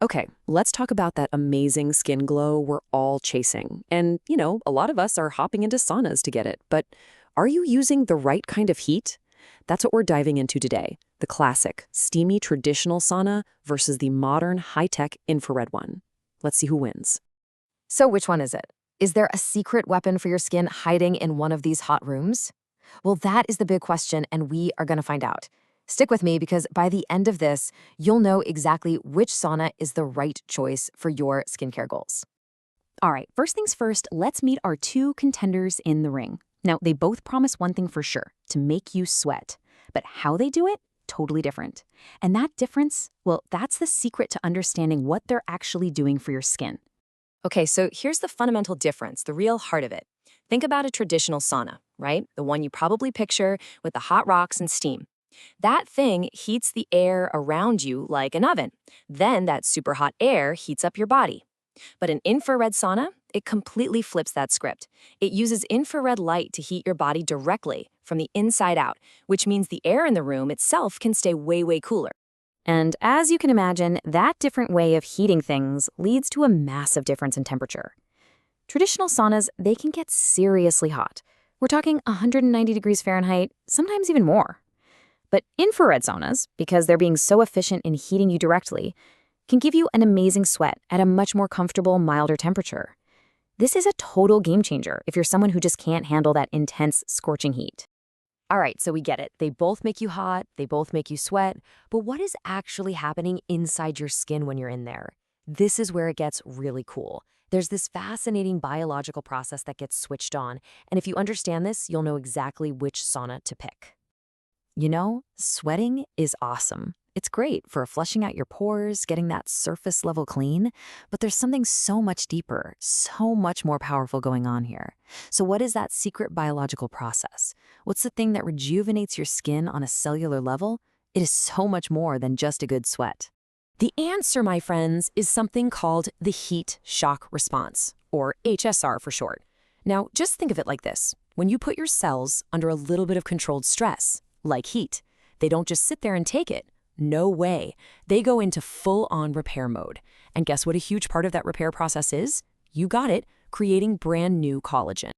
Okay, let's talk about that amazing skin glow we're all chasing. And, a lot of us are hopping into saunas to get it. But are you using the right kind of heat? That's what we're diving into today. The classic, steamy traditional sauna versus the modern high-tech infrared one. Let's see who wins. So which one is it? Is there a secret weapon for your skin hiding in one of these hot rooms? Well, that is the big question, and we are going to find out. Stick with me because by the end of this, you'll know exactly which sauna is the right choice for your skincare goals. All right, first things first, let's meet our two contenders in the ring. Now, they both promise one thing for sure, to make you sweat. But how they do it? Totally different. And that difference, well, that's the secret to understanding what they're actually doing for your skin. Okay, so here's the fundamental difference, the real heart of it. Think about a traditional sauna, right? The one you probably picture with the hot rocks and steam. That thing heats the air around you like an oven. Then that super hot air heats up your body. But an infrared sauna, it completely flips that script. It uses infrared light to heat your body directly from the inside out, which means the air in the room itself can stay way cooler. And as you can imagine, that different way of heating things leads to a massive difference in temperature. Traditional saunas, they can get seriously hot. We're talking 190 degrees Fahrenheit, sometimes even more. But infrared saunas, because they're being so efficient in heating you directly, can give you an amazing sweat at a much more comfortable, milder temperature. This is a total game changer if you're someone who just can't handle that intense, scorching heat. All right, so we get it. They both make you hot, they both make you sweat, but what is actually happening inside your skin when you're in there? This is where it gets really cool. There's this fascinating biological process that gets switched on, and if you understand this, you'll know exactly which sauna to pick. Sweating is awesome. It's great for flushing out your pores, getting that surface level clean, but there's something so much deeper, so much more powerful going on here. So what is that secret biological process? What's the thing that rejuvenates your skin on a cellular level? It is so much more than just a good sweat. The answer, my friends, is something called the heat shock response, or HSR for short. Now, just think of it like this. When you put your cells under a little bit of controlled stress, like heat, they don't just sit there and take it. No way. They go into full-on repair mode. And guess what a huge part of that repair process is? You got it, creating brand new collagen.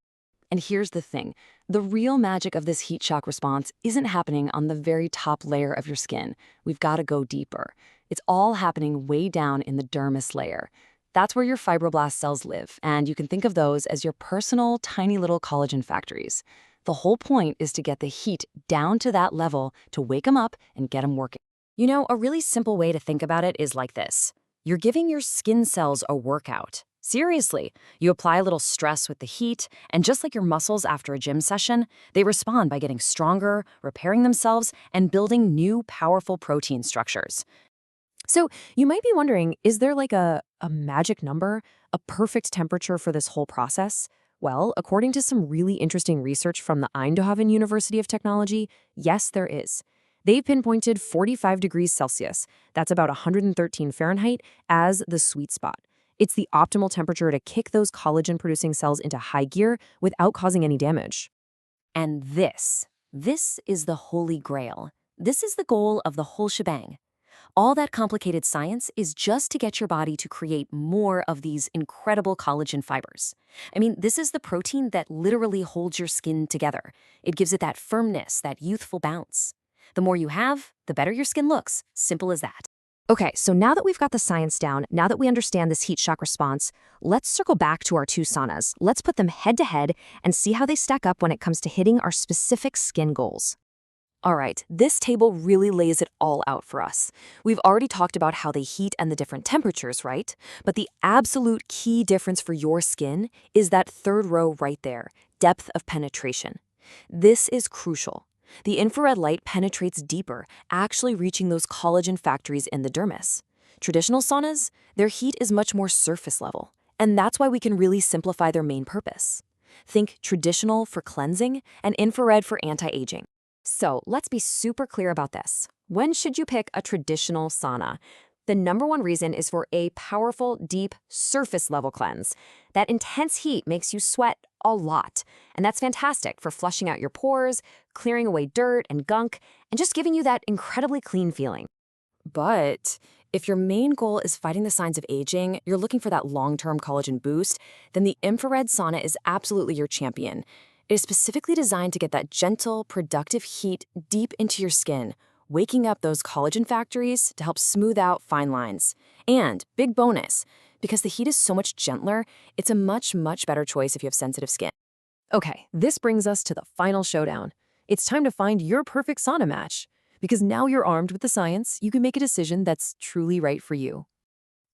And here's the thing. The real magic of this heat shock response isn't happening on the very top layer of your skin. We've got to go deeper. It's all happening way down in the dermis layer. That's where your fibroblast cells live, and you can think of those as your personal, tiny little collagen factories. The whole point is to get the heat down to that level to wake them up and get them working. A really simple way to think about it is like this. You're giving your skin cells a workout. Seriously, you apply a little stress with the heat, and just like your muscles after a gym session, they respond by getting stronger, repairing themselves, and building new, powerful protein structures. So you might be wondering, is there like a magic number, a perfect temperature for this whole process? Well, according to some really interesting research from the Eindhoven University of Technology, yes, there is. They've pinpointed 45 degrees Celsius, that's about 113 Fahrenheit, as the sweet spot. It's the optimal temperature to kick those collagen-producing cells into high gear without causing any damage. And this is the holy grail. This is the goal of the whole shebang. All that complicated science is just to get your body to create more of these incredible collagen fibers. I mean, this is the protein that literally holds your skin together. It gives it that firmness, that youthful bounce. The more you have, the better your skin looks. Simple as that. Okay, so now that we've got the science down, now that we understand this heat shock response, let's circle back to our two saunas. Let's put them head to head and see how they stack up when it comes to hitting our specific skin goals. All right, this table really lays it all out for us. We've already talked about how they heat and the different temperatures, right? But the absolute key difference for your skin is that third row right there, depth of penetration. This is crucial. The infrared light penetrates deeper, actually reaching those collagen factories in the dermis. Traditional saunas, their heat is much more surface level, and that's why we can really simplify their main purpose. Think traditional for cleansing and infrared for anti-aging. So let's be super clear about this. When should you pick a traditional sauna? The number one reason is for a powerful, deep, surface-level cleanse. That intense heat makes you sweat a lot, and that's fantastic for flushing out your pores, clearing away dirt and gunk, and just giving you that incredibly clean feeling. But If your main goal is fighting the signs of aging, you're looking for that long-term collagen boost, then the infrared sauna is absolutely your champion. It is specifically designed to get that gentle, productive heat deep into your skin, waking up those collagen factories to help smooth out fine lines. And, big bonus, because the heat is so much gentler, it's a much, much better choice if you have sensitive skin. Okay, this brings us to the final showdown. It's time to find your perfect sauna match. Because now you're armed with the science, you can make a decision that's truly right for you.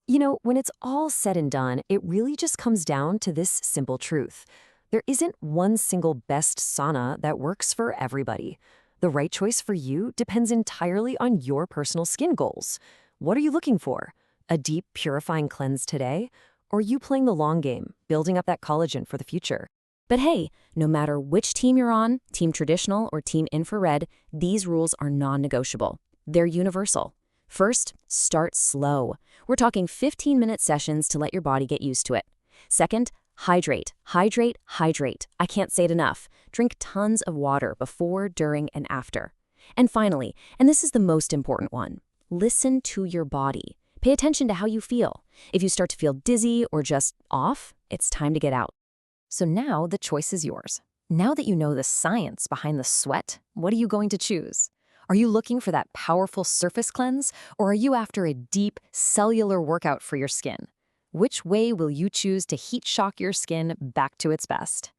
You know, when it's all said and done, it really just comes down to this simple truth. There isn't one single best sauna that works for everybody. The right choice for you depends entirely on your personal skin goals. What are you looking for? A deep, purifying cleanse today? Or are you playing the long game, building up that collagen for the future? But hey, no matter which team you're on, Team Traditional or Team Infrared, these rules are non-negotiable. They're universal. First, start slow. We're talking 15-minute sessions to let your body get used to it. Second, hydrate, hydrate, hydrate. I can't say it enough. Drink tons of water before, during, and after. And finally, and this is the most important one, listen to your body. Pay attention to how you feel. If you start to feel dizzy or just off, it's time to get out. So now the choice is yours. Now that you know the science behind the sweat, what are you going to choose? Are you looking for that powerful surface cleanse, or are you after a deep, cellular workout for your skin? Which way will you choose to heat shock your skin back to its best?